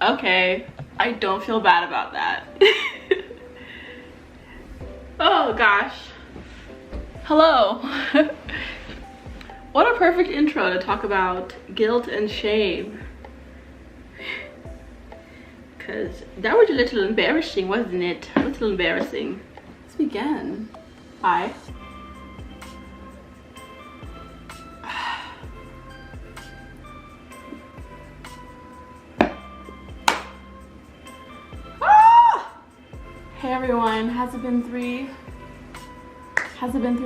Okay, I don't feel bad about that. Oh gosh. Hello. What a perfect intro to talk about guilt and shame. Because that was a little embarrassing, wasn't it? A little embarrassing. Let's begin. Hi. Hey everyone, has it been 3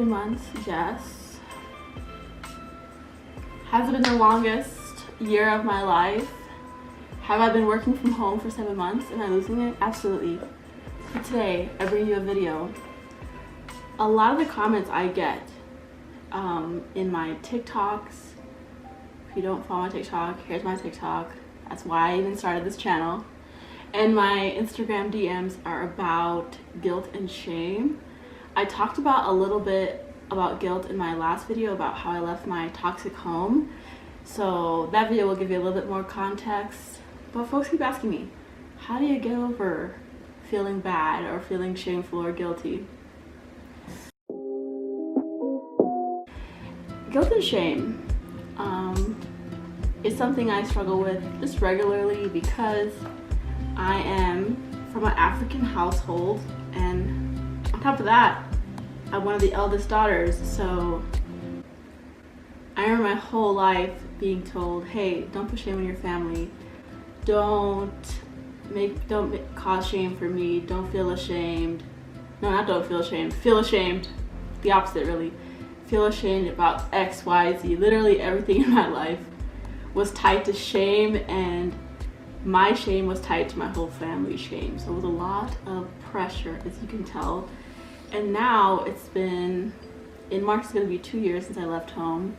months? Yes. Has it been the longest year of my life? Have I been working from home for 7 months? Am I losing it? Absolutely. So today, I bring you a video. A lot of the comments I get in my TikToks, if you don't follow my TikTok, here's my TikTok. That's why I even started this channel. And my Instagram DMs are about guilt and shame. I talked about a little bit about guilt in my last video about how I left my toxic home. So that video will give you a little bit more context. But folks keep asking me, how do you get over feeling bad or feeling shameful or guilty? Guilt and shame is something I struggle with just regularly because I am from an African household, and on top of that, I'm one of the eldest daughters, so I remember my whole life being told, hey, don't put shame on your family, don't cause shame for me, don't feel ashamed. No, not don't feel ashamed, feel ashamed. The opposite, really. Feel ashamed about X, Y, Z. Literally everything in my life was tied to shame, and my shame was tied to my whole family's shame. So it was a lot of pressure, as you can tell. And now it's been, in March it's gonna be 2 years since I left home.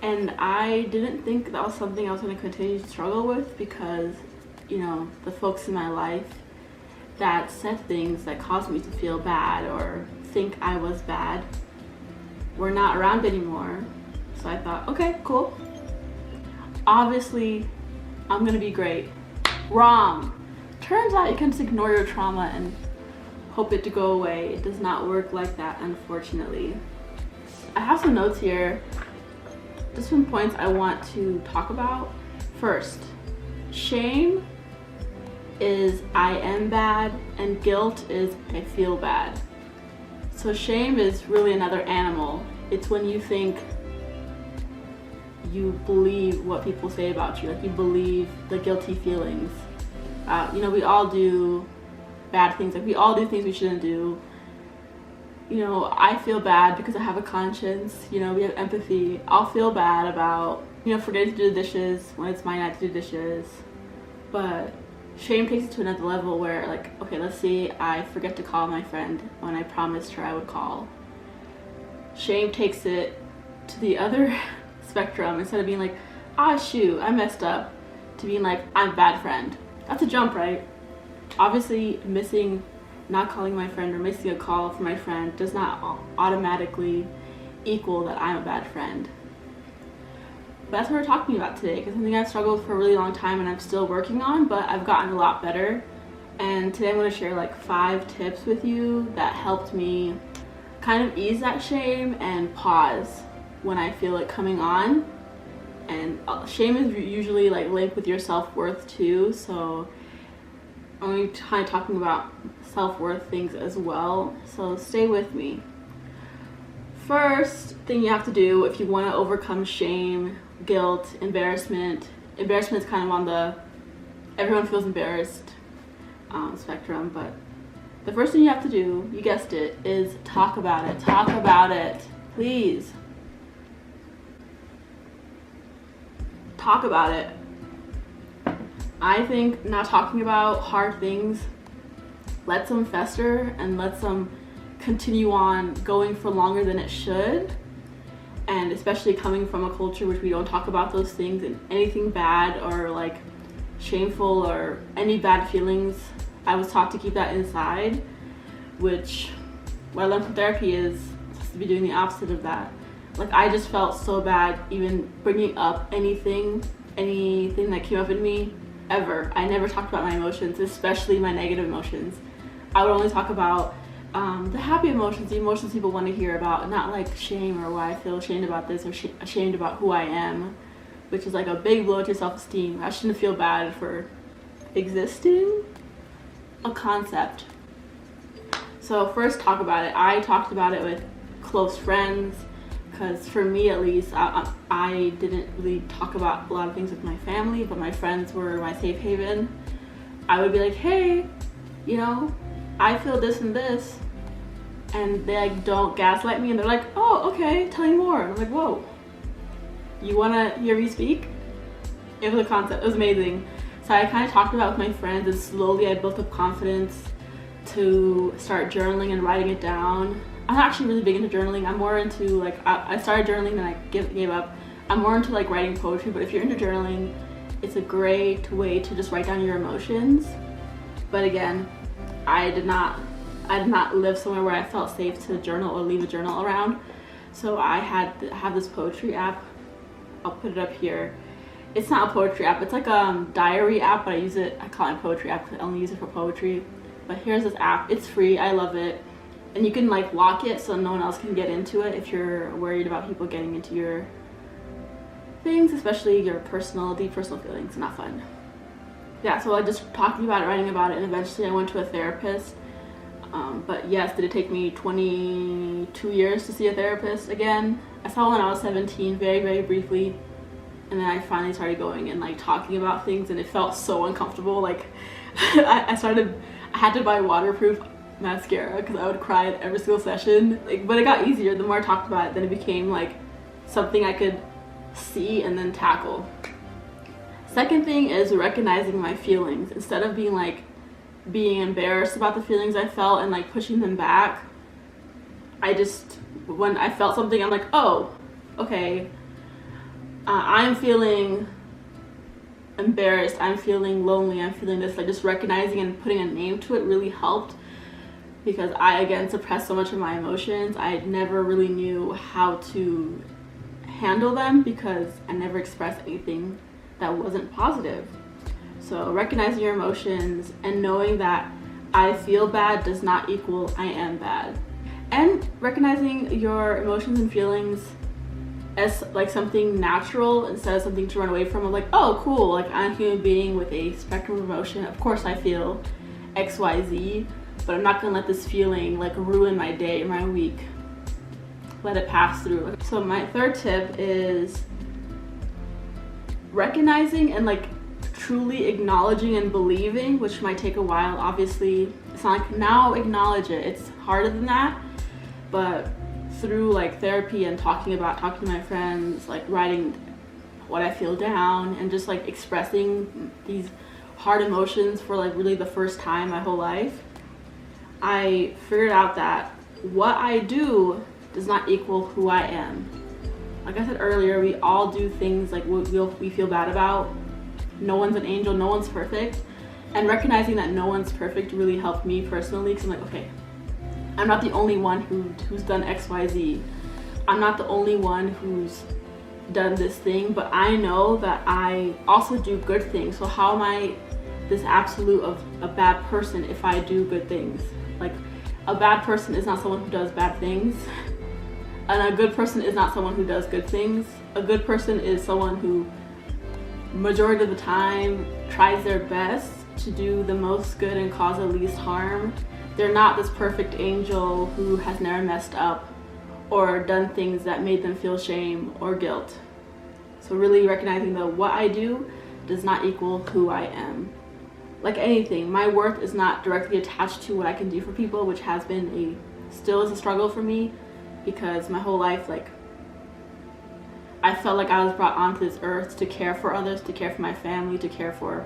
And I didn't think that was something I was gonna continue to struggle with because, you know, the folks in my life that said things that caused me to feel bad or think I was bad were not around anymore. So I thought, okay, cool. Obviously, I'm gonna be great. Wrong. Turns out you can just ignore your trauma and hope it to go away. It does not work like that, unfortunately. I have some notes here, just some points I want to talk about. First, shame is I am bad and guilt is I feel bad. So shame is really another animal. It's when you think you believe what people say about you, like you believe the guilty feelings. You know, we all do bad things, like we all do things we shouldn't do. You know, I feel bad because I have a conscience, you know, we have empathy. I'll feel bad about, you know, forgetting to do the dishes when it's my night to do dishes. But shame takes it to another level where, like, okay, let's see, I forget to call my friend when I promised her I would call. Shame takes it to the other spectrum. Instead of being like, ah, shoot, I messed up, to being like, I'm a bad friend. That's a jump, right? Obviously, not calling my friend or missing a call from my friend does not automatically equal that I'm a bad friend. But that's what we're talking about today, because something I've struggled with for a really long time and I'm still working on, but I've gotten a lot better. And today I'm going to share like 5 tips with you that helped me kind of ease that shame and pause when I feel it coming on. And shame is usually like linked with your self-worth too, so I'm going to be kind of talking about self-worth things as well, so stay with me. First thing you have to do if you want to overcome shame, guilt, embarrassment is kind of on the everyone feels embarrassed spectrum, but the first thing you have to do, you guessed it, is talk about it. Talk about it, please. Talk about it. I think not talking about hard things lets them fester and lets them continue on going for longer than it should. And especially coming from a culture which we don't talk about those things, and anything bad or like shameful or any bad feelings, I was taught to keep that inside, which what I learned from therapy is supposed to be doing the opposite of that. Like, I just felt so bad even bringing up anything that came up in me ever. I never talked about my emotions, especially my negative emotions. I would only talk about the happy emotions, the emotions people want to hear about, not like shame or why I feel ashamed about this or ashamed about who I am, which is like a big blow to self-esteem. I shouldn't feel bad for existing. A concept. So first, talk about it. I talked about it with close friends, because for me at least, I didn't really talk about a lot of things with my family, but my friends were my safe haven. I would be like, hey, you know, I feel this and this, and they like don't gaslight me, and they're like, oh, okay, tell me more. And I'm like, whoa, you wanna hear me speak? It was a concept. It was amazing. So I kind of talked about it with my friends, and slowly I built up confidence to start journaling and writing it down. I'm actually really big into journaling. I'm more into like, I started journaling and I gave up. I'm more into like writing poetry, but if you're into journaling, it's a great way to just write down your emotions. But again, I did not live somewhere where I felt safe to journal or leave a journal around. So I have this poetry app. I'll put it up here. It's not a poetry app, it's like a diary app, but I call it a poetry app because I only use it for poetry. But here's this app, it's free, I love it. And you can like lock it so no one else can get into it if you're worried about people getting into your things, especially your deep personal feelings. Not fun. Yeah, so I just talking about it, writing about it, and eventually I went to a therapist. But yes, did it take me 22 years to see a therapist again? I saw one when I was 17, very, very briefly. And then I finally started going and like talking about things, and it felt so uncomfortable. Like I had to buy waterproof mascara because I would cry at every single session. But it got easier the more I talked about it. Then it became like something I could see and then tackle. Second thing is recognizing my feelings. Instead of being embarrassed about the feelings I felt and like pushing them back, when I felt something, I'm like, oh, okay, I'm feeling embarrassed, I'm feeling lonely, I'm feeling this. Like just recognizing and putting a name to it really helped, because I again suppressed so much of my emotions. I never really knew how to handle them because I never expressed anything that wasn't positive. So recognizing your emotions and knowing that I feel bad does not equal I am bad. And recognizing your emotions and feelings as like something natural instead of something to run away from. I'm like, oh cool, like I'm a human being with a spectrum of emotion. Of course I feel XYZ, but I'm not gonna let this feeling like ruin my day or my week. Let it pass through. So my third tip is recognizing and like truly acknowledging and believing, which might take a while. Obviously, it's not like now acknowledge it. It's harder than that, but through like therapy and talking to my friends, like writing what I feel down and just like expressing these hard emotions for like really the first time my whole life, I figured out that what I do does not equal who I am. Like I said earlier, we all do things like we feel bad about. No one's an angel, no one's perfect. And recognizing that no one's perfect really helped me personally, because I'm like, okay, I'm not the only one who's done XYZ. I'm not the only one who's done this thing, but I know that I also do good things. So how am I this absolute of a bad person if I do good things? Like a bad person is not someone who does bad things, and a good person is not someone who does good things. A good person is someone who majority of the time tries their best to do the most good and cause the least harm. They're not this perfect angel who has never messed up or done things that made them feel shame or guilt. So really recognizing that what I do does not equal who I am. Like anything, my worth is not directly attached to what I can do for people, which has been still is a struggle for me, because my whole life, like, I felt like I was brought onto this earth to care for others, to care for my family, to care for,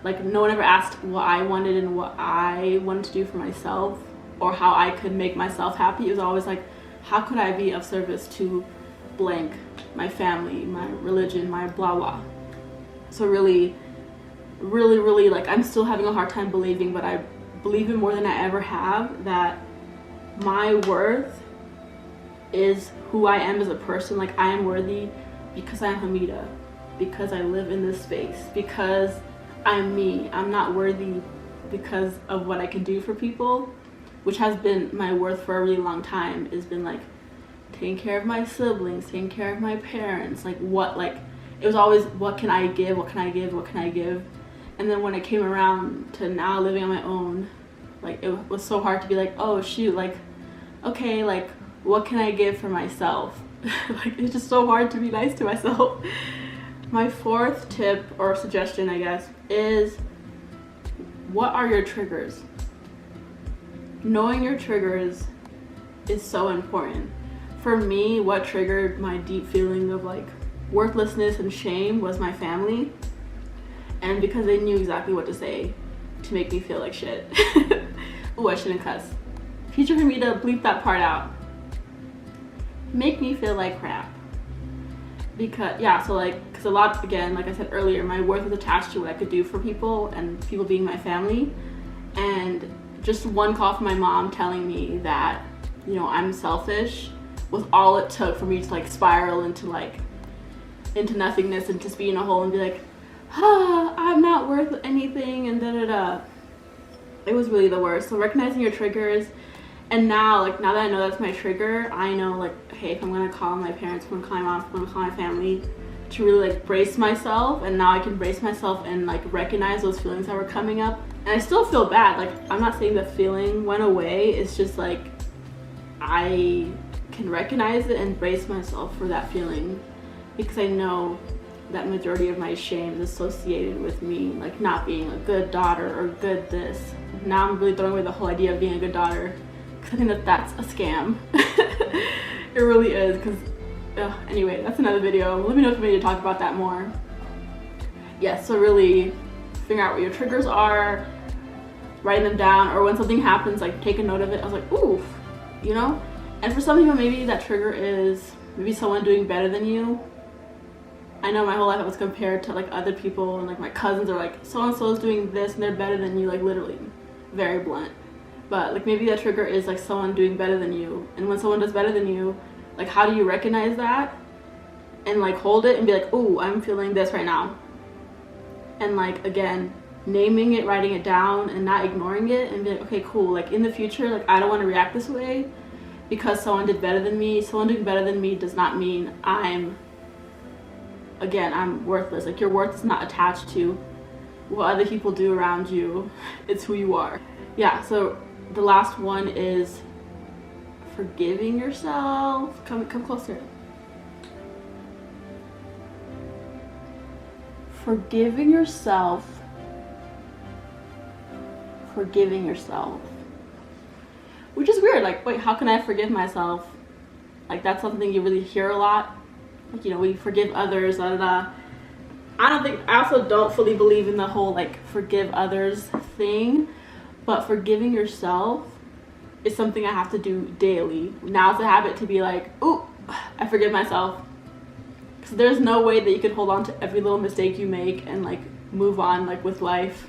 like, no one ever asked what I wanted and what I wanted to do for myself or how I could make myself happy. It was always like, how could I be of service to blank, my family, my religion, my blah blah. So really, like, I'm still having a hard time believing, but I believe it more than I ever have, that my worth is who I am as a person. Like, I am worthy because I am Hamida, because I live in this space, because I'm me. I'm not worthy because of what I can do for people, which has been my worth for a really long time. It's been like taking care of my siblings, taking care of my parents, like it was always what can I give, what can I give, what can I give. And then when it came around to now living on my own, like it was so hard to be like, oh shoot, like okay, like what can I give for myself? Like it's just so hard to be nice to myself. My fourth tip or suggestion, I guess, is what are your triggers? Knowing your triggers is so important. For me, what triggered my deep feeling of like worthlessness and shame was my family. And because they knew exactly what to say to make me feel like shit. Ooh, I shouldn't cuss. Future for me to bleep that part out. Make me feel like crap. Because a lot, again, like I said earlier, my worth is attached to what I could do for people and people being my family. And just one call from my mom telling me that, you know, I'm selfish was all it took for me to like spiral into nothingness and just be in a hole and be like, I'm not worth anything and da-da-da. It was really the worst. So recognizing your triggers, and now that I know that's my trigger, I know like, hey, if I'm gonna call my parents, if I'm gonna call my mom, if I'm gonna call my family, to really like brace myself. And now I can brace myself and like recognize those feelings that were coming up. And I still feel bad. Like I'm not saying the feeling went away. It's just like I can recognize it and brace myself for that feeling, because I know that majority of my shame is associated with me like not being a good daughter or good this. Now I'm really throwing away the whole idea of being a good daughter, because I think that that's a scam. It really is. Because anyway, that's another video. Let me know if you want me to talk about that more. Yes, so really figure out what your triggers are, writing them down, or when something happens, like take a note of it. I was like, oof, you know. And for some people, maybe that trigger is maybe someone doing better than you. I know my whole life I was compared to like other people, and like my cousins are like, so and so is doing this and they're better than you, like literally, very blunt. But like maybe that trigger is like someone doing better than you, and when someone does better than you, like how do you recognize that and like hold it and be like, oh, I'm feeling this right now. And like again, naming it, writing it down, and not ignoring it, and be like, okay, cool, like in the future, like I don't want to react this way because someone did better than me. Someone doing better than me does not mean I'm worthless. Like your worth is not attached to what other people do around you. It's who you are. Yeah, so the last one is forgiving yourself. Come closer. Forgiving yourself. Which is weird. Like, wait, how can I forgive myself? Like that's something you really hear a lot. Like, you know, we forgive others, da, da, da. I also don't fully believe in the whole like forgive others thing, but forgiving yourself is something I have to do daily. Now it's a habit to be like, ooh, I forgive myself. Because there's no way that you can hold on to every little mistake you make and like move on like with life.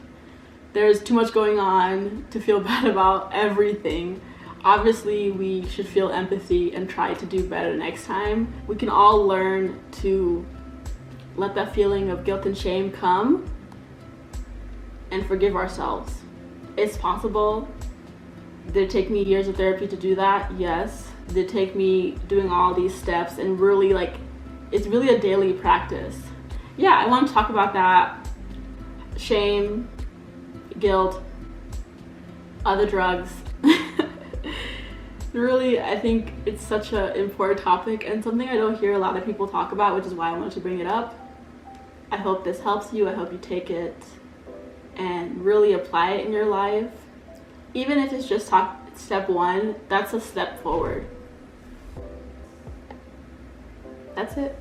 There's too much going on to feel bad about everything. Obviously, we should feel empathy and try to do better next time. We can all learn to let that feeling of guilt and shame come and forgive ourselves. It's possible. Did it take me years of therapy to do that? Yes. Did it take me doing all these steps and really like, it's really a daily practice. Yeah, I want to talk about that. Shame, guilt, other drugs. Really, I think it's such an important topic and something I don't hear a lot of people talk about, which is why I wanted to bring it up. I hope this helps you. I hope you take it and really apply it in your life. Even if it's just step one, that's a step forward. That's it.